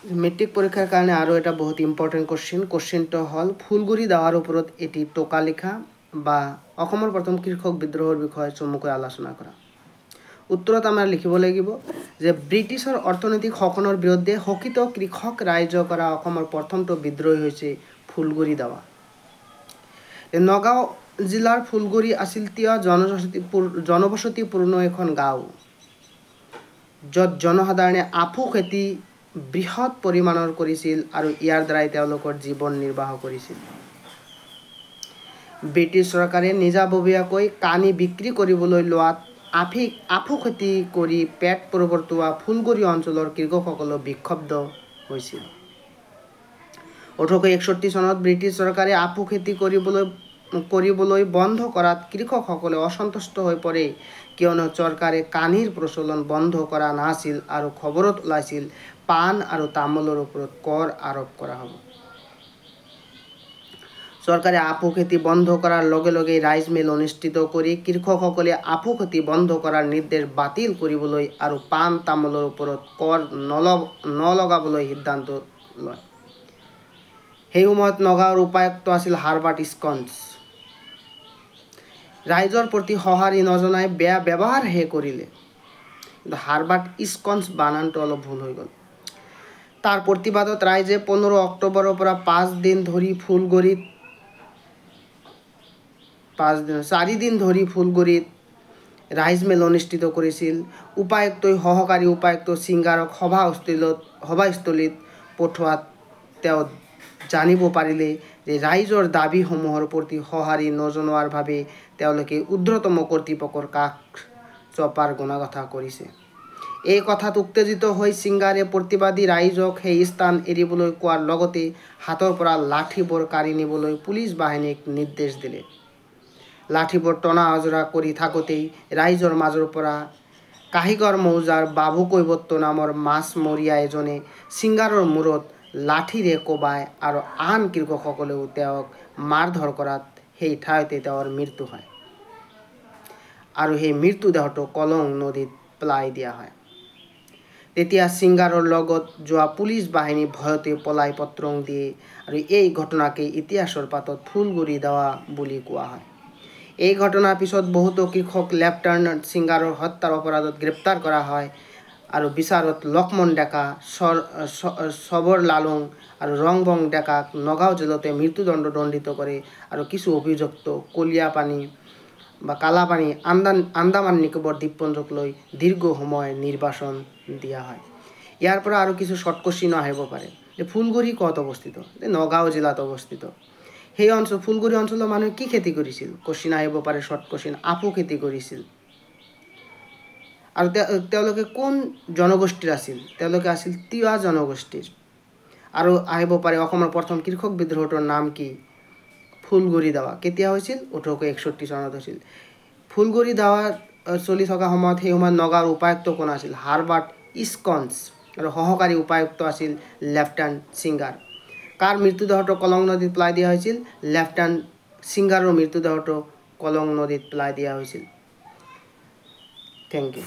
Matric পৰীক্ষাৰ কাৰণে আৰু এটা বহুত ইম্পৰ্টেণ্ট কোশ্চিনটো হ'ল ফুলগুৰি দাৱাৰ ওপৰত এটি টোকা লিখা বা অসমৰ প্ৰথম কৃষক বিদ্ৰোহৰ বিষয়ে চমুকৈ আলোচনা কৰা। উত্তৰত আমাৰ লিখিব লাগিব যে ব্ৰিটিছৰ অৰ্থনৈতিক শোষণৰ বিৰুদ্ধে শোষিত কৃষক ৰাইজ কৰা অসমৰ প্ৰথমটো বিদ্ৰোহ হৈছে ফুলগুৰি দাৱা। নগাঁও জিলাৰ ফুলগুৰি আছিল তিৱা জনবসতিপূৰ্ণ এখন গাঁও, য'ত জনসাধাৰণে আফু খেতি বৃহৎ পৰিমাণৰ কৰিছিল আৰু ইয়াৰ দ্বাৰাই তেওঁলোকৰ জীৱন নিৰ্বাহ কৰিছিল। ব্ৰিটিছ চৰকাৰে নিজাববীয়াকৈ কানি বিক্ৰী কৰিবলৈ লোৱাত আফু খেতি কৰি পেট প্ৰৱৰ্তোৱা ফুলগুৰি অঞ্চলৰ কৃষকসকল বিক্ষুব্ধ হৈছিল। 1861 চনত ব্ৰিটিছ চৰকাৰে আফু খেতি কৰিবলৈ বন্ধ কৰাত কৃষকসকলে অসন্তুষ্ট হৈ পৰে, কিয়নো চৰকাৰে কানিৰ প্ৰচলন বন্ধ কৰা নাছিল আৰু খবৰত ওলাইছিল পাণ আৰু তামোলৰ ওপৰত কৰ আৰোপ কৰা হ'ব। চৰকাৰে আফু খেতি বন্ধ কৰাৰ লগে লগে ৰাইজ মেল অনুষ্ঠিত কৰি কৃষকসকলে আফু খেতি বন্ধ কৰাৰ নিৰ্দেশ বাতিল কৰিবলৈ আৰু পাণ তামোলৰ ওপৰত কৰ নলগাবলৈ সিদ্ধান্ত লয়। সেই সময়ত নগাঁৱৰ উপায়ুক্ত আছিল হাৰ্বাৰ্ট স্কন্স। ৰাইজৰ প্ৰতি সঁহাৰি নজনাই বেয়া ব্যৱহাৰহে কৰিলে, কিন্তু হাৰ্বাৰ্ট স্কন্স বানানটো অলপ ভুল হৈ গ'ল। তাৰ প্ৰতিবাদত ৰাইজে 15 অক্টোবৰৰ পৰা 4 দিন ধৰি ফুলগুৰিত ৰাইজমেল অনুষ্ঠিত কৰিছিল। উপায়ুক্তই সহকাৰী উপায়ুক্ত ছিংগাৰক সভাস্থলীত পঠোৱাত তেওঁ জানিব পাৰিলে যে ৰাইজৰ দাবীসমূহৰ প্ৰতি সঁহাৰি নজনোৱাৰ বাবে তেওঁলোকে ঊৰ্ধ্বতম কৰ্তৃপক্ষৰ কাষ চপাৰ গুণগাথা কৰিছে। এই কথাত উত্তেজিত হৈ ছিংগাৰে প্ৰতিবাদী ৰাইজক সেই স্থান এৰিবলৈ কোৱাৰ লগতে হাতৰ পৰা লাঠিবোৰ কাঢ়ি নিবলৈ পুলিচ বাহিনীক নিৰ্দেশ দিলে। লাঠিবোৰ টনা আজোৰা কৰি থাকোঁতেই ৰাইজৰ মাজৰ পৰা কাহিগড় মৌজাৰ বাবু কৈৱৰ্ত নামৰ মাছমৰীয়া এজনে ছিংগাৰৰ মূৰত লাঠিৰে কোবায় আৰু আন কৃষকসকলেও তেওঁক মাৰধৰ কৰাত সেই ঠাইতে তেওঁৰ মৃত্যু হয় আৰু সেই মৃতদেহটো কলং নদীত পেলাই দিয়া হয়। তেতিয়া ছিংগাৰৰ লগত যোৱা পুলিচ বাহিনী ভয়তে পলাই পত্ৰং দিয়ে আৰু এই ঘটনাকে ইতিহাসৰ পাতত ফুলগুৰি দাৱা বুলি কোৱা হয়। এই ঘটনাৰ পিছত বহুতো কৃষক লেফটেনেণ্ট ছিংগাৰৰ হত্যাৰ অপৰাধত গ্ৰেপ্তাৰ কৰা হয় আৰু বিচাৰত লক্ষ্মণ ডেকা, সবৰ লালুং আৰু ৰংবং ডেকাক নগাঁও জেলতে মৃত্যুদণ্ডিত কৰে আৰু কিছু অভিযুক্ত কালাপানী আন্দামান নিকোবৰ দ্বীপপুঞ্জক লৈ দীৰ্ঘ সময় নিৰ্বাসন দিয়া হয়। ইয়াৰ পৰা আৰু কিছু শ্বৰ্ট কোশ্চিন আহিব পাৰে যে ফুলগুৰি ক'ত অৱস্থিত? নগাঁও জিলাত অৱস্থিত। সেই ফুলগুৰি অঞ্চলৰ মানুহে কি খেতি কৰিছিল? কোশ্চিন আহিব পাৰে, শ্বৰ্ট কোশ্চিন। আফু খেতি কৰিছিল। আৰু তেওঁলোকে কোন জনগোষ্ঠীৰ আছিল? তেওঁলোকে আছিল তিৱা জনগোষ্ঠীৰ। আৰু আহিব পাৰে অসমৰ প্ৰথম কৃষক বিদ্ৰোহটোৰ নাম কি? ফুলগুৰি দাৱা। কেতিয়া হৈছিল? 1861 চনত হৈছিল। ফুলগুৰি দাৱা চলি থকা সময়ত সেই সময়ত নগাঁৱৰ উপায়ুক্ত কোন আছিল? হাৰ্বাৰ্ট স্কন্স। আৰু সহকাৰী উপায়ুক্ত আছিল লেফটেনেণ্ট ছিংগাৰ। কাৰ মৃতদেহটো কলং নদীত পেলাই দিয়া হৈছিল? লেফটেনেণ্ট ছিংগাৰৰ মৃতদেহটো কলং নদীত পেলাই দিয়া হৈছিল। Thank U.